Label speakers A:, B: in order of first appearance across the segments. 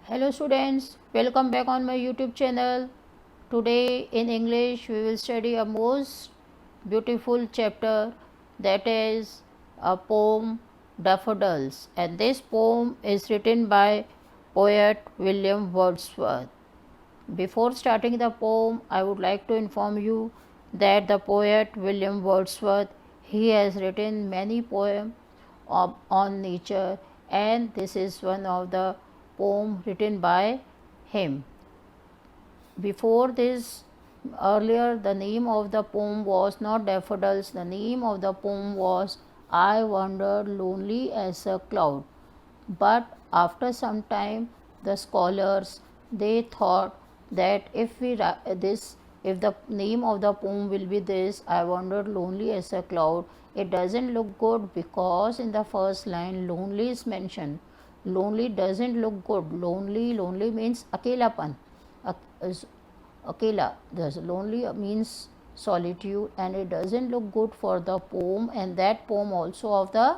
A: Hello students, welcome back on my YouTube channel. Today in English we will study a most beautiful chapter, that is a poem, Daffodils, and this poem is written by poet William Wordsworth. Before starting the poem, I would like to inform you that the poet William Wordsworth, he has written many poems on nature, and this is one of the poem written by him. Before this, earlier the name of the poem was not Daffodils, the name of the poem was I Wandered Lonely as a Cloud. But after some time the scholars, they thought that if the name of the poem will be this, I wandered lonely as a cloud, it doesn't look good, because in the first line lonely is mentioned. Lonely doesn't look good. Lonely means akelapan. Akela, thus lonely means solitude, and it doesn't look good for the poem, and that poem also of the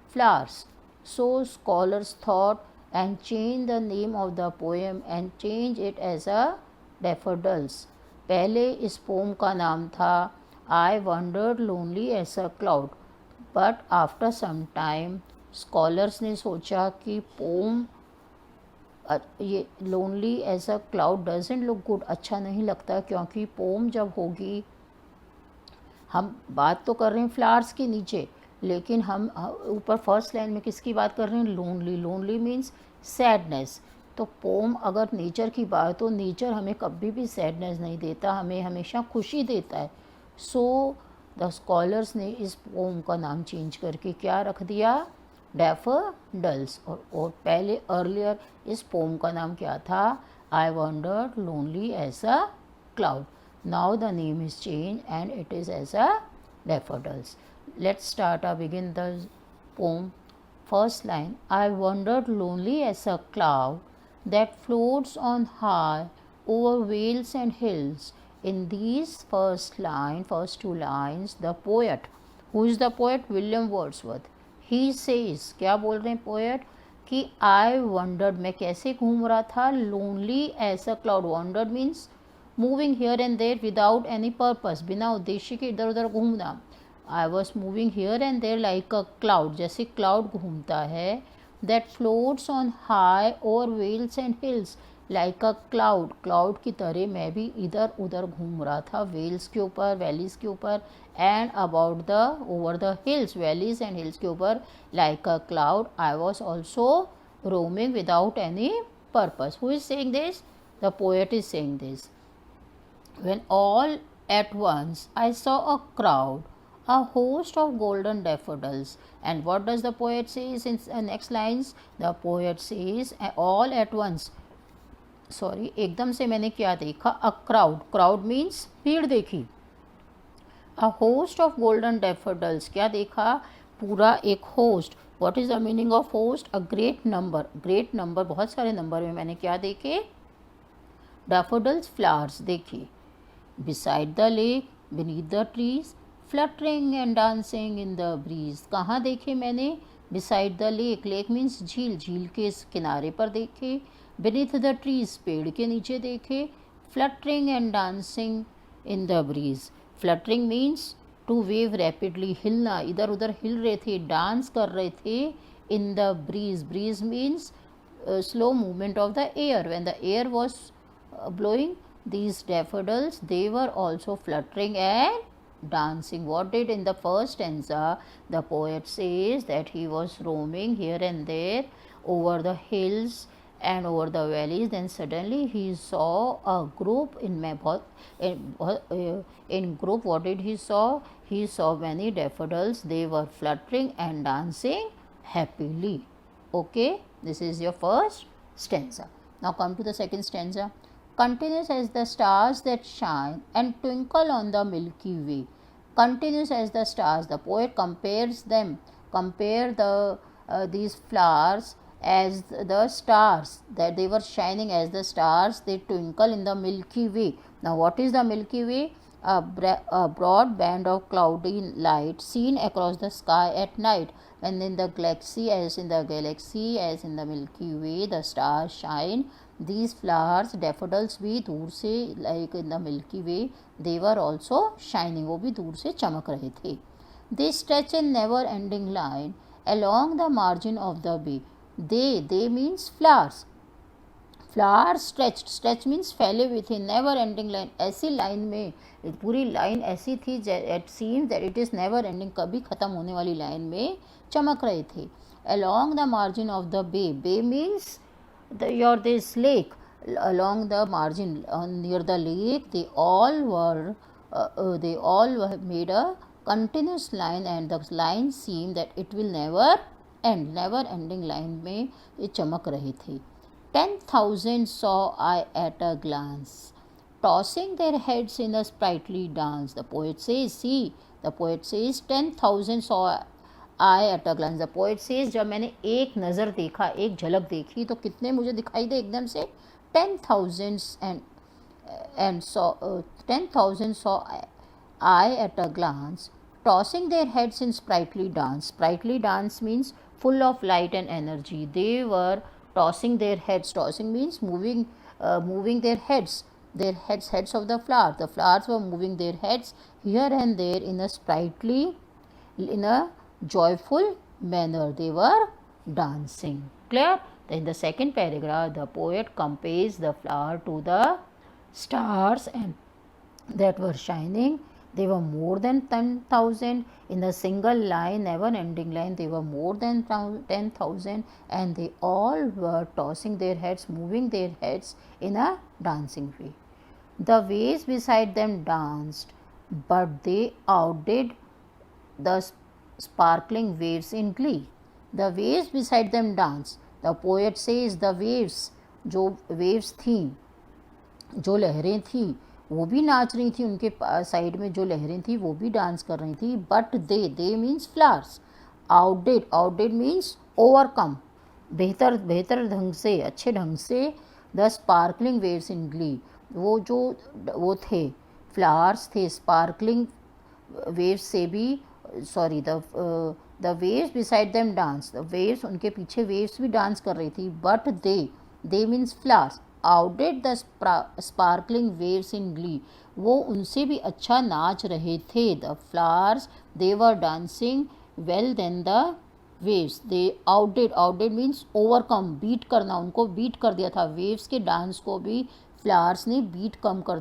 A: flowers. So scholars thought and changed the name of the poem and changed it as a Daffodils. पहले इस pome का नाम था I wandered lonely as a cloud, but after some time scholars ने सोचा कि poem ये lonely as a cloud doesn't look good, अच्छा नहीं लगता, क्योंकि पोम जब होगी, हम बात तो कर रहे हैं फ्लावर्स के नीचे, लेकिन हम ऊपर फर्स्ट लाइन में किसकी बात कर रहे हैं, लोनली. Lonely means sadness. तो पोम अगर नेचर की बात हो, नेचर हमें कभी भी सैडनेस नहीं देता, हमें हमेशा खुशी देता है. सो द स्कॉलर्स ने इस पोम का नाम चेंज करके क्या रख दिया, डैफोडिल्स. और पहले अर्लियर इस पोम का नाम क्या था, I wandered lonely as a cloud. Now the name is changed and it is as a daffodils. Let's start or begin the poem. First line, I wandered lonely as a cloud that floats on high over vales and hills. In these first two lines, the poet, who is the poet, William Wordsworth, he says, क्या बोल रहे हैं poet, कि I wandered, मैं कैसे घूम रहा था, lonely as a cloud. Wandered means moving here and there without any purpose, बिना उद्देश्य के इधर उधर घूमना. I was moving here and there like a cloud, जैसे क्लाउड घूमता है. That floats on high over vales and hills, like a cloud, cloud की तरह मैं भी इधर उधर घूम रहा था, वेल्स के ऊपर, वैलीज के ऊपर, and about the over the hills, valleys and hills के ऊपर, like a cloud. I was also roaming without any purpose. Who is saying this, the poet is saying this. When all at once I saw a crowd, a host of golden daffodils. And what does the poet say in next lines? The poet says, all at once, sorry, एकदम से मैंने क्या देखा, a crowd. Crowd means भीड़ देखी. A host of golden daffodils, क्या देखा, पूरा एक host. What is the meaning of host? A great number. Great number, बहुत सारे नंबर में मैंने क्या देखे, daffodils, flowers देखी. Beside the lake, beneath the trees, fluttering and dancing in the breeze. कहाँ देखे मैंने, beside the lake. lake means झील, झील के किनारे पर देखे. beneath the trees, पेड़ के नीचे देखे. fluttering and dancing in the breeze. fluttering means to wave rapidly, हिलना, इधर उधर हिल रहे थे, डांस कर रहे थे. in the breeze, breeze means slow movement of the air. when the air was blowing, these daffodils, they were also fluttering and dancing. What did in the first stanza, the poet says that he was roaming here and there over the hills and over the valleys. Then suddenly he saw a group in group. What did he saw? He saw many daffodils. They were fluttering and dancing happily. Okay, this is your first stanza. Now come to the second stanza. Continuous as the stars that shine and twinkle on the Milky Way. Continuous as the stars. The poet compares them, compare these flowers as the stars, that they were shining as the stars, they twinkle in the Milky Way. Now what is the Milky Way? a broad band of cloudy light seen across the sky at night. And in the galaxy, as in the Milky Way, the stars shine. These flowers, daffodils भी दूर से, like in the Milky Way, they were also shining. वो भी दूर से चमक रहे थे. They stretch in never-ending line along the margin of the bay. They means flowers. Flower stretch means फैले हुए थे. नेवर एंडिंग लाइन, ऐसी लाइन में, पूरी लाइन ऐसी थी, it seems that it is never ending, कभी ख़त्म होने वाली लाइन में चमक रहे थे. Along the margin of the bay means your this lake. along the margin, near the lake, they all made a continuous line, and the line seemed that it will never end. never ending line में ये चमक रहे थे. 10,000 saw I at a glance, tossing their heads in a sprightly dance. The poet says 10,000 saw I at a glance. The poet says जब मैंने एक नज़र देखा, एक झलक देखी, तो कितने मुझे दिखाई दे एकदम से? 10,000 and saw 10,000 saw I at a glance, tossing their heads in sprightly dance. Sprightly dance means full of light and energy. They were tossing their heads. Tossing means moving their heads. Heads of the flowers. The flowers were moving their heads here and there in a joyful manner. They were dancing. Clear? In the second paragraph, the poet compares the flower to the stars and that were shining. They were more than 10,000 in a single line, never-ending line. They were more than 10,000, and they all were tossing their heads, moving their heads in a dancing way. The waves beside them danced, but they outdid the sparkling waves in glee. The waves beside them danced. The poet says the waves, जो waves थी, जो लहरें थी, वो भी नाच रही थी. उनके साइड में जो लहरें थी वो भी डांस कर रही थी. But they means flowers. Outdid means overcome, बेहतर ढंग से, अच्छे ढंग से. The sparkling waves in glee, वो थे, फ्लावर्स थे, स्पार्कलिंग वेव्स से भी, sorry, the waves beside them dance. The waves, उनके पीछे वेव्स भी डांस कर रही थी. But they means flowers outdid the sparkling waves in glee. वो उनसे भी अच्छा नाच रहे थे. The flowers, they were dancing well than the waves. They outdid means overcome, beat करना, उनको बीट कर दिया था. waves के डांस को भी फ्लावर्स ने बीट कर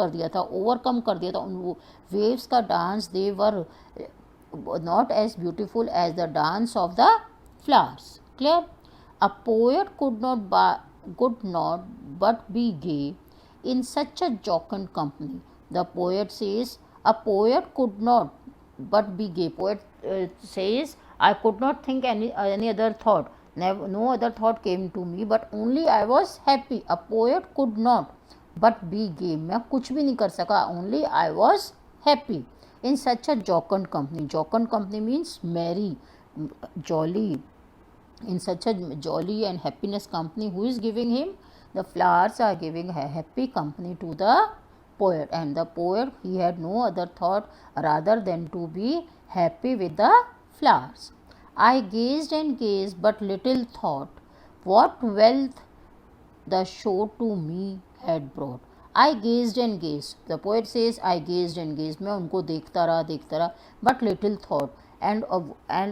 A: दिया था, ओवरकम कर दिया था. उन waves का dance, they were not as beautiful as the dance of the flowers. Clear? A poet could not but be gay in such a jocund company. The poet says a poet could not but be gay. Poet says I could not think any other thought. No other thought came to me, but only I was happy. A poet could not but be gay. मैं कुछ भी नहीं कर सका. Only I was happy in such a jocund company. Jocund company means merry, jolly. In such a jolly and happiness company, who is giving him? The flowers are giving a happy company to the poet, and the poet, he had no other thought rather than to be happy with the flowers. I gazed and gazed, but little thought what wealth the show to me had brought. I gazed and gazed. The poet says I gazed and gazed. मैं उनको देखता रहा, but little thought, and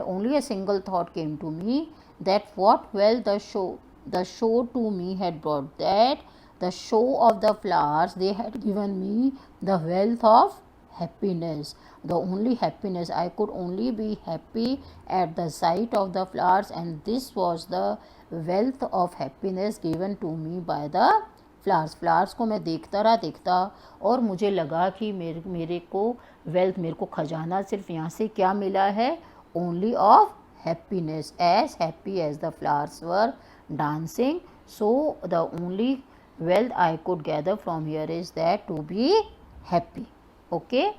A: only a single thought came to me, that what wealth the show to me had brought. That the show of the flowers, they had given me the wealth of happiness. The only happiness, I could only be happy at the sight of the flowers, and this was the wealth of happiness given to me by the flowers को मैं देखता और मुझे लगा कि मेरे को wealth, मेरे को खजाना सिर्फ यहाँ से क्या मिला है? Only of happiness. As happy as the flowers were dancing, so the only wealth I could gather from here is that to be happy. Okay.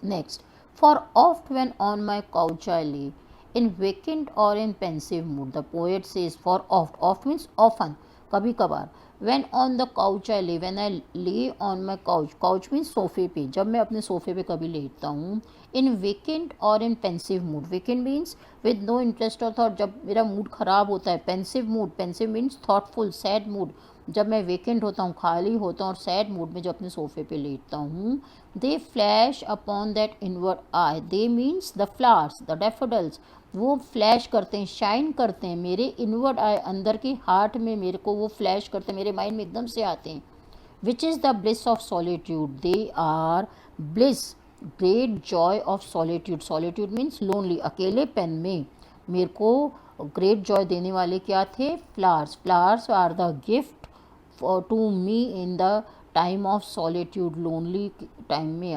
A: Next, for oft when on my couch I lay, in vacant or in pensive mood. The poet says for oft means often. कभी कभार. When on the couch I lay, when I lay on my couch, couch means सोफे पे, जब मैं अपने सोफे पे कभी लेटता हूँ. In vacant or in pensive mood, vacant means with no interest or thought, जब मेरा मूड ख़राब होता है. pensive mood, pensive means thoughtful, sad mood, जब मैं वेकेंट होता हूँ, खाली होता हूँ और सैड मूड में जब अपने सोफे पे लेटता हूँ. दे flash upon that inward I, they means the flowers, the daffodils, वो फ्लैश करते हैं, शाइन करते हैं मेरे इनवर्ड आई, अंदर की हार्ट में मेरे को वो फ्लैश करते हैं, मेरे माइंड में एकदम से आते हैं. Which is the bliss of solitude, they are bliss, great joy of solitude. Solitude means lonely, अकेलेपन में मेरे को ग्रेट जॉय देने वाले क्या थे? Flowers. Flowers are the gift to me in the time of solitude, lonely time में,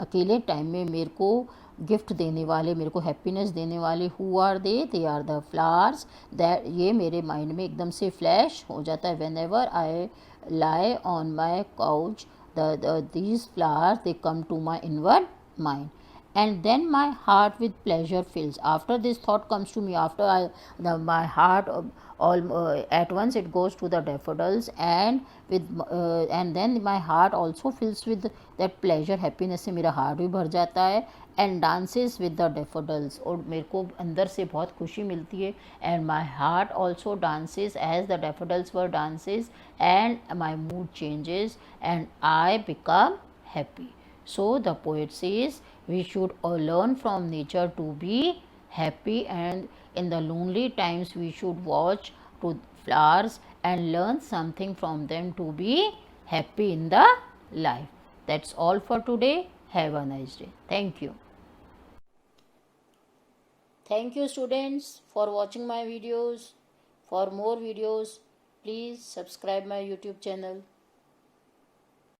A: अकेले टाइम में मेरे को गिफ्ट देने वाले, मेरे को हैप्पीनेस देने वाले. Who are they are the flowers. That, ये मेरे माइंड में एकदम से फ्लैश हो जाता है. When ever I lie on my couch, these flowers, they come to my inward mind, and then my heart with pleasure fills. After this thought comes to me, after my heart at once it goes to the daffodils, and and then my heart also fills with that pleasure, happiness से मेरा heart भी भर जाता है. and dances with the daffodils, और मेरे को अंदर से बहुत खुशी मिलती है. and my heart also dances as the daffodils were dances, and my mood changes and I become happy. So the poet says we should learn from nature to be happy, and in the lonely times we should watch to flowers and learn something from them to be happy in the life. That's all for today. Have a nice day. Thank you. Thank you students for watching my videos. For more videos, please subscribe my YouTube channel.